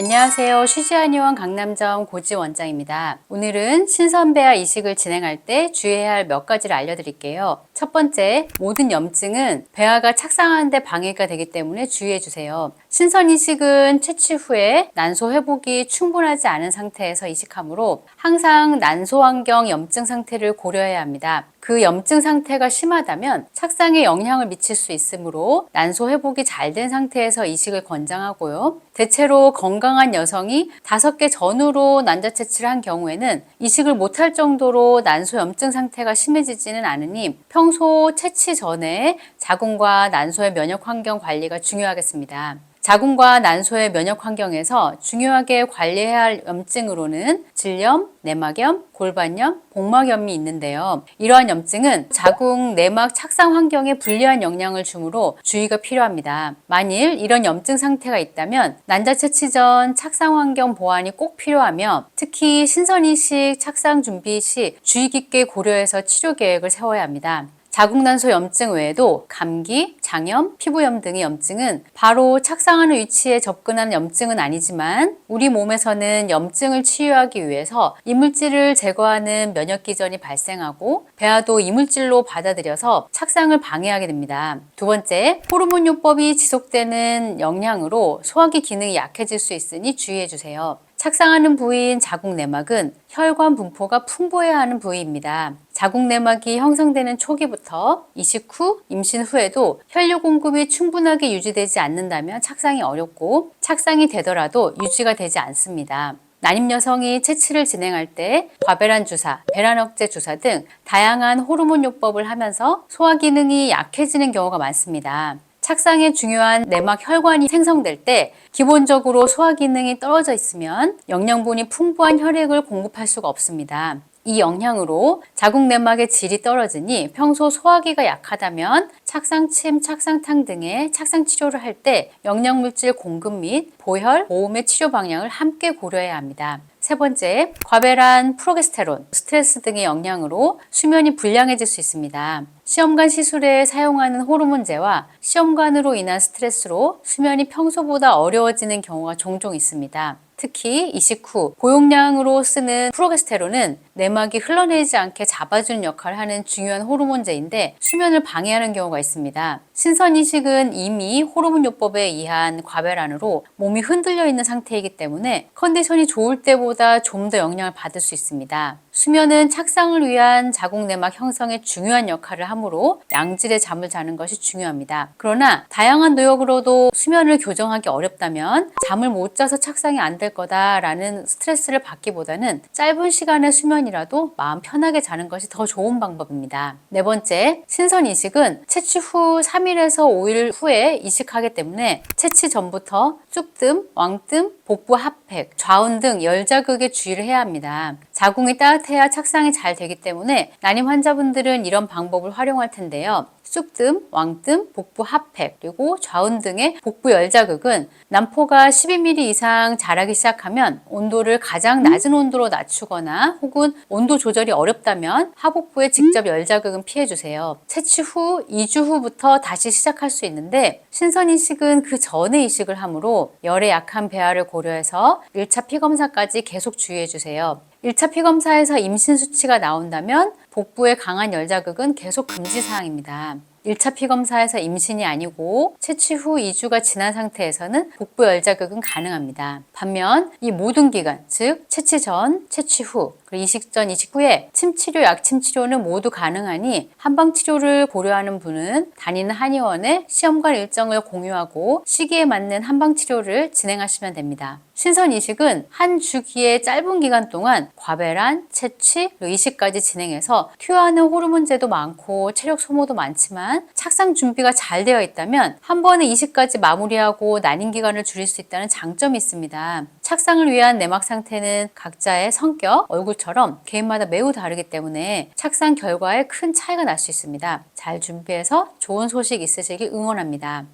안녕하세요. 쉬지않이원 강남점 고지 원장입니다. 오늘은 신선배아 이식을 진행할 때 주의해야 할 몇 가지를 알려드릴게요. 첫 번째, 모든 염증은 배아가 착상하는 데 방해가 되기 때문에 주의해 주세요. 신선 이식은 채취 후에 난소 회복이 충분하지 않은 상태에서 이식하므로 항상 난소 환경 염증 상태를 고려해야 합니다. 그 염증 상태가 심하다면 착상에 영향을 미칠 수 있으므로 난소 회복이 잘 된 상태에서 이식을 권장하고요. 대체로 건강한 여성이 5개 전후로 난자 채취를 한 경우에는 이식을 못할 정도로 난소 염증 상태가 심해지지는 않으니 평소 채취 전에 자궁과 난소의 면역 환경 관리가 중요하겠습니다. 자궁과 난소의 면역 환경에서 중요하게 관리해야 할 염증으로는 질염, 내막염, 골반염, 복막염이 있는데요. 이러한 염증은 자궁, 내막 착상 환경에 불리한 영향을 주므로 주의가 필요합니다. 만일 이런 염증 상태가 있다면 난자 채취 전 착상 환경 보완이 꼭 필요하며 특히 신선이식 착상 준비 시 주의 깊게 고려해서 치료 계획을 세워야 합니다. 자궁난소 염증 외에도 감기, 장염, 피부염 등의 염증은 바로 착상하는 위치에 접근하는 염증은 아니지만 우리 몸에서는 염증을 치유하기 위해서 이물질을 제거하는 면역기전이 발생하고 배아도 이물질로 받아들여서 착상을 방해하게 됩니다. 두 번째, 호르몬요법이 지속되는 영향으로 소화기 기능이 약해질 수 있으니 주의해 주세요. 착상하는 부위인 자궁 내막은 혈관 분포가 풍부해야 하는 부위입니다. 자궁 내막이 형성되는 초기부터 이식 후, 임신 후에도 혈류 공급이 충분하게 유지되지 않는다면 착상이 어렵고 착상이 되더라도 유지가 되지 않습니다. 난임 여성이 채취를 진행할 때 과배란 주사, 배란 억제 주사 등 다양한 호르몬 요법을 하면서 소화 기능이 약해지는 경우가 많습니다. 착상에 중요한 내막 혈관이 생성될 때 기본적으로 소화 기능이 떨어져 있으면 영양분이 풍부한 혈액을 공급할 수가 없습니다. 이 영향으로 자궁 내막의 질이 떨어지니 평소 소화기가 약하다면 착상침, 착상탕 등의 착상 치료를 할 때 영양물질 공급 및 보혈, 보험의 치료 방향을 함께 고려해야 합니다. 세 번째, 과배란, 프로게스테론, 스트레스 등의 영향으로 수면이 불량해질 수 있습니다. 시험관 시술에 사용하는 호르몬제와 시험관으로 인한 스트레스로 수면이 평소보다 어려워지는 경우가 종종 있습니다. 특히 이식 후 고용량으로 쓰는 프로게스테론은 내막이 흘러내리지 않게 잡아주는 역할을 하는 중요한 호르몬제인데 수면을 방해하는 경우가 있습니다. 신선 이식은 이미 호르몬 요법에 의한 과배란으로 몸이 흔들려 있는 상태이기 때문에 컨디션이 좋을 때보다 좀 더 영향을 받을 수 있습니다. 수면은 착상을 위한 자궁 내막 형성에 중요한 역할을 하므로 양질의 잠을 자는 것이 중요합니다. 그러나 다양한 노력으로도 수면을 교정하기 어렵다면 잠을 못 자서 착상이 안 될 거다라는 스트레스를 받기보다는 짧은 시간의 수면이라도 마음 편하게 자는 것이 더 좋은 방법입니다. 네 번째, 신선 이식은 채취 후 3일에서 5일 후에 이식하기 때문에 채취 전부터 쑥뜸, 왕뜸, 복부 핫팩, 좌운 등 열자극에 주의를 해야 합니다. 자궁이 따뜻해야 착상이 잘 되기 때문에 난임 환자분들은 이런 방법을 활용할 텐데요. 쑥뜸, 왕뜸, 복부 핫팩, 그리고 좌운 등의 복부 열자극은 난포가 12mm 이상 자라기 시작하면 온도를 가장 낮은 온도로 낮추거나 혹은 온도 조절이 어렵다면 하복부에 직접 열자극은 피해주세요. 채취 후 2주 후부터 다시 시작할 수 있는데 신선 이식은 그 전에 이식을 하므로 열에 약한 배아를 고려해서 1차 피검사까지 계속 주의해주세요. 1차 피검사에서 임신 수치가 나온다면 복부의 강한 열자극은 계속 금지사항입니다. 1차 피검사에서 임신이 아니고 채취 후 2주가 지난 상태에서는 복부 열자극은 가능합니다. 반면 이 모든 기간, 즉 채취 전, 채취 후, 그리고 이식 전, 이식 후에 침치료, 약침치료는 모두 가능하니 한방치료를 고려하는 분은 다니는 한의원에 시험관 일정을 공유하고 시기에 맞는 한방치료를 진행하시면 됩니다. 신선 이식은 한 주기의 짧은 기간 동안 과배란, 채취, 그리고 이식까지 진행해서 투여하는 호르몬제도 많고 체력 소모도 많지만 착상 준비가 잘 되어 있다면 한 번에 이식까지 마무리하고 난임 기간을 줄일 수 있다는 장점이 있습니다. 착상을 위한 내막 상태는 각자의 성격, 얼굴처럼 개인마다 매우 다르기 때문에 착상 결과에 큰 차이가 날 수 있습니다. 잘 준비해서 좋은 소식 있으시길 응원합니다.